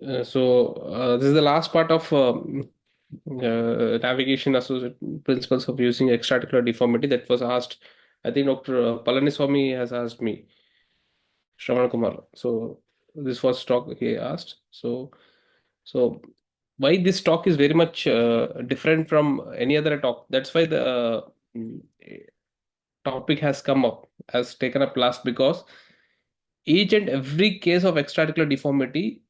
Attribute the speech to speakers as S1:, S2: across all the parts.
S1: This is the last part of navigation associate principles of using extra-articular deformity that was asked. I think Dr. Palaniswamy has asked me, Shravan Kumar. So this was talk he asked. So why this talk is very much different from any other talk. That's why the mm, topic has come up, has taken up last, because each and every case of extra-articular deformity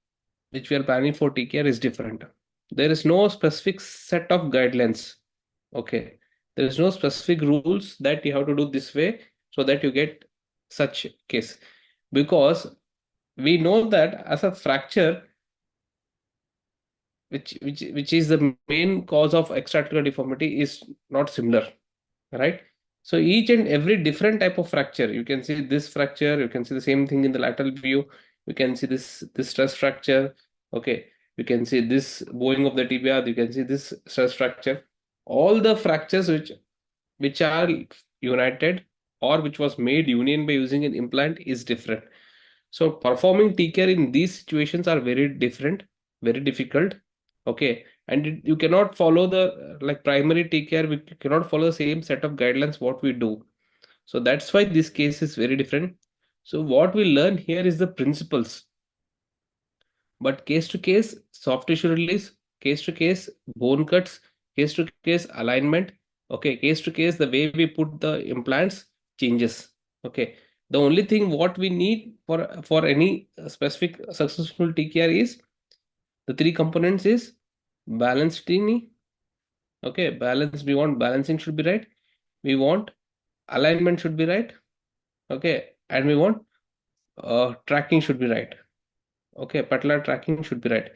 S1: which we are planning for TKR is different. There is no specific set of guidelines. Okay. There is no specific rules that you have to do this way so that you get such case. Because we know that as a fracture, which is the main cause of extra-articular deformity, is not similar, right? So each and every different type of fracture, you can see this fracture, you can see the same thing in the lateral view, you can see this stress fracture, okay, you can see this bowing of the tibia, you can see this stress fracture. All the fractures which are united or which was made union by using an implant is different. So performing TKR in these situations are very different, very difficult. Okay, and you cannot follow the like primary TKR. We cannot follow the same set of guidelines what we do. So that's why this case is very different. So what we learn here is the principles, but case to case soft tissue release, case to case bone cuts, case to case alignment. Okay, case to case the way we put the implants changes. Okay, the only thing what we need for any specific successful TKR is the three components is balanced knee. Okay, balance, we want balancing should be right, we want alignment should be right, okay, and we want tracking should be right. Okay, patellar tracking should be right.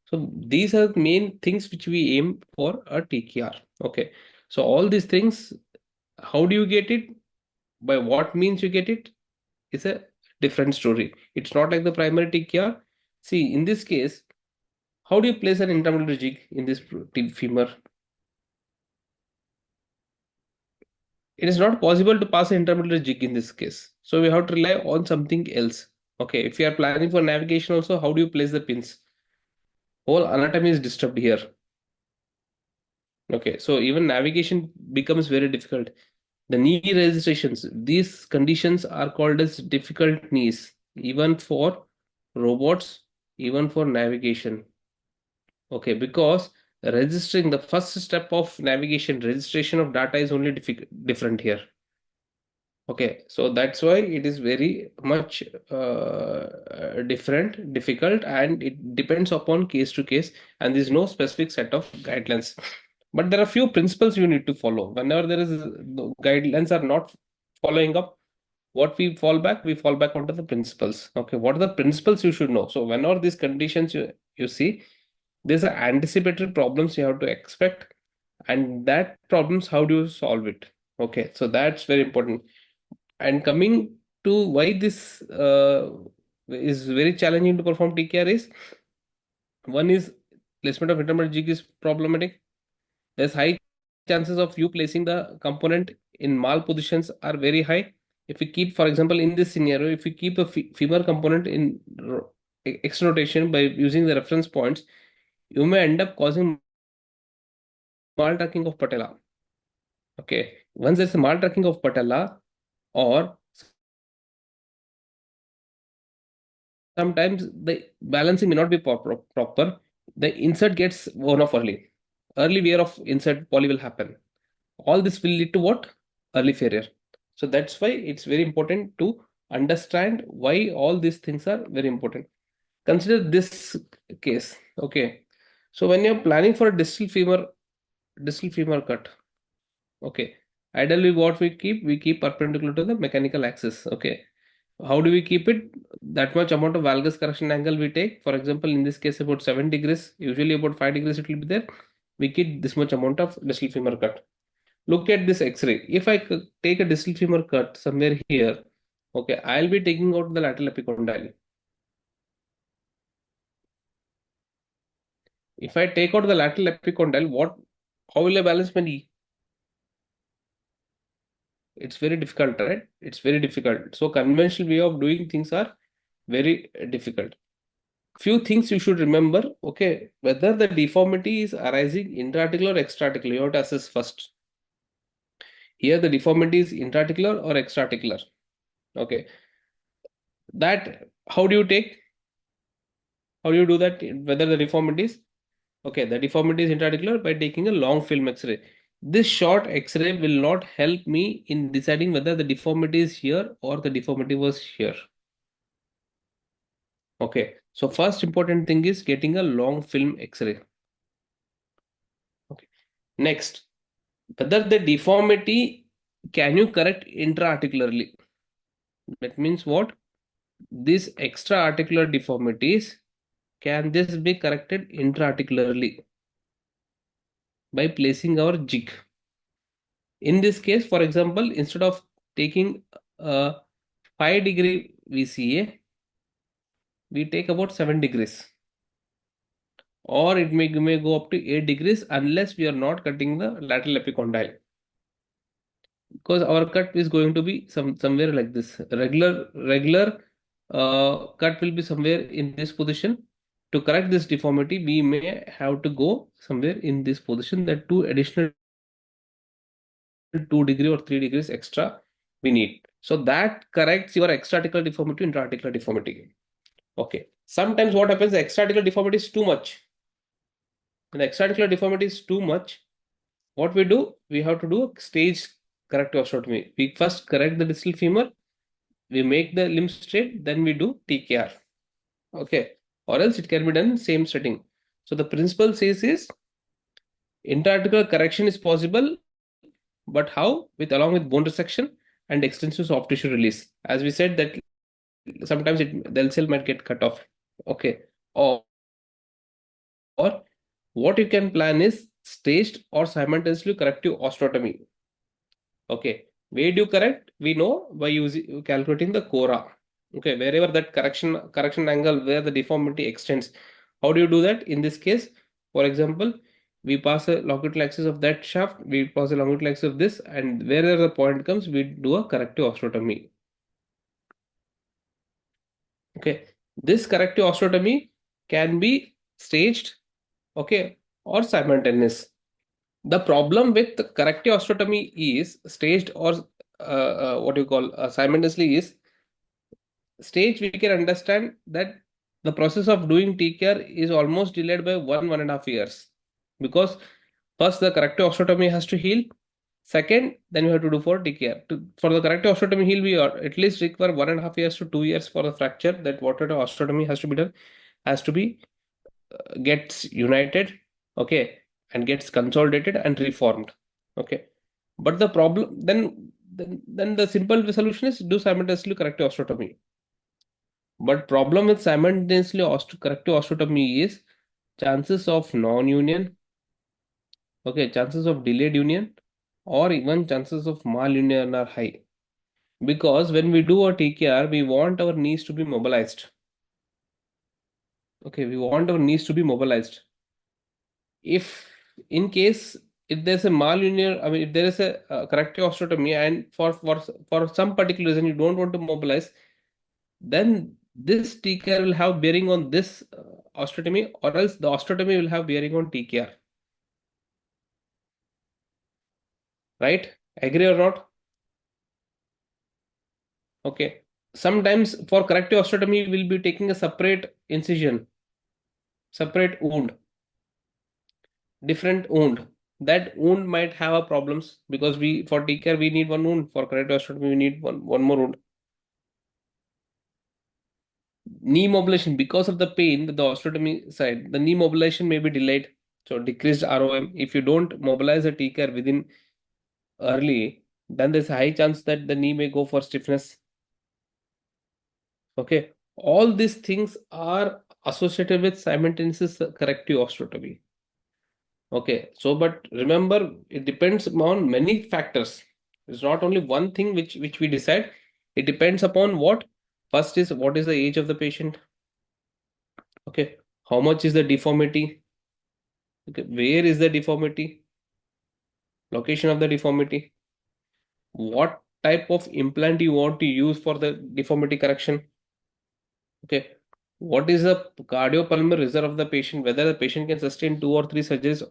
S1: So these are the main things which we aim for a TKR. Okay, so all these things, how do you get it, by what means you get it, is a different story. It's not like the primary TKR. See, in this case, how do you place an intramedullary jig in this femur? It is not possible to pass an intramedullary jig in this case. So we have to rely on something else. Okay, if you are planning for navigation also, how do you place the pins? Whole anatomy is disturbed here. Okay, so even navigation becomes very difficult. The knee registrations, these conditions are called as difficult knees, even for robots, even for navigation. Okay, because registering the first step of navigation, registration of data is only different here. Okay, so that's why it is very much different, difficult, and it depends upon case to case, and there's no specific set of guidelines. But there are few principles you need to follow. Whenever there is the guidelines are not following up, what we fall back onto the principles. Okay, what are the principles you should know? So whenever these conditions you see, there's are anticipatory problems you have to expect, and that problems, how do you solve it? Okay, so that's very important. And coming to why this is very challenging to perform TKR is, one is placement of intermediate jig is problematic. There's high chances of you placing the component in mal positions are very high. If we keep, for example, in this scenario, if we keep a femur component in external by using the reference points, you may end up causing mal tracking of patella. Okay, once there's a mal tracking of patella, or sometimes the balancing may not be proper, the insert gets worn off early. Early wear of insert poly will happen. All this will lead to what? Early failure. So that's why it's very important to understand why all these things are very important. Consider this case. Okay. So when you're planning for a distal femur cut, okay. Ideally, what we keep perpendicular to the mechanical axis. Okay. How do we keep it? That much amount of valgus correction angle we take. For example, in this case, about 7 degrees, usually about 5 degrees it will be there. We keep this much amount of distal femur cut. Look at this X-ray. If I take a distal femur cut somewhere here, okay, I'll be taking out the lateral epicondyle. If I take out the lateral epicondyle, how will I balance my knee? It's very difficult, right? It's very difficult. So conventional way of doing things are very difficult. few things you should remember. Okay, whether the deformity is arising intra-articular or extra-articular, you have to assess first. Here the deformity is intra-articular or extra-articular. Okay, that how do you take? How do you do that? Whether the deformity is okay, the deformity is intra-articular by taking a long film X-ray. This short X-ray will not help me in deciding whether the deformity is here or the deformity was here. Okay, so first important thing is getting a long film X-ray. Okay, next, whether the deformity can you correct intra-articularly? That means what? These extra-articular deformities, can this be corrected intra-articularly by placing our jig? In this case, for example, instead of taking a 5-degree VCA, we take about 7 degrees, or it may go up to 8 degrees unless we are not cutting the lateral epicondyle, because our cut is going to be somewhere like this. Regular cut will be somewhere in this position. To correct this deformity, we may have to go somewhere in this position, that two additional 2 degree or 3 degrees extra we need. So that corrects your extra-articular deformity, intra-articular deformity. Okay. Sometimes what happens, the extra-articular deformity is too much. When the extra-articular deformity is too much, what we do, we have to do a staged corrective osteotomy. We first correct the distal femur, we make the limb straight, then we do TKR. Okay. Or else it can be done in same setting. So the principle says is intra-articular correction is possible, but how? With along with bone resection and extensive soft tissue release. As we said that sometimes the LCL might get cut off. Okay. Or what you can plan is staged or simultaneously corrective osteotomy. Okay. Where do you correct? We know by using calculating the cora. Okay, wherever that correction angle where the deformity extends. How do you do that? In this case, for example, we pass a longitudinal axis of that shaft, we pass a longitudinal axis of this, and wherever the point comes, we do a corrective osteotomy. Okay, this corrective osteotomy can be staged, okay, or simultaneous. The problem with the corrective osteotomy is staged or what you call simultaneously is stage. We can understand that the process of doing TKR is almost delayed by 1.5 years, because first the corrective osteotomy has to heal. Second, then we have to do for TKR. For the corrective osteotomy heal, we are at least require 1.5 years to 2 years for the fracture. That whatever osteotomy has to be done has to be gets united, okay, and gets consolidated and reformed, okay. But the problem then the simple solution is do simultaneously corrective osteotomy. But problem with simultaneously corrective osteotomy is chances of non-union, okay, chances of delayed union, or even chances of malunion are high. Because when we do a TKR, we want our knees to be mobilized. Okay, we want our knees to be mobilized. If in case if there's a malunion, I mean, if there is a corrective osteotomy and for some particular reason you don't want to mobilize, then this TKR will have bearing on this osteotomy, or else the osteotomy will have bearing on TKR. Right? Agree or not? Okay. Sometimes for corrective osteotomy, we'll be taking a separate incision, separate wound, different wound. That wound might have a problems, because we for TKR we need one wound, for corrective osteotomy we need one more wound. Knee mobilization, because of the pain, the osteotomy side, the knee mobilization may be delayed. So decreased ROM. If you don't mobilize the TKR within early, then there's a high chance that the knee may go for stiffness. Okay. All these things are associated with simultaneous corrective osteotomy. Okay. So, but remember, it depends on many factors. It's not only one thing which we decide. It depends upon what? First is what is the age of the patient? Okay. How much is the deformity? Okay. Where is the deformity? Location of the deformity? What type of implant you want to use for the deformity correction? Okay. what is the cardiopulmonary reserve of the patient, whether the patient can sustain 2 or 3 surgeries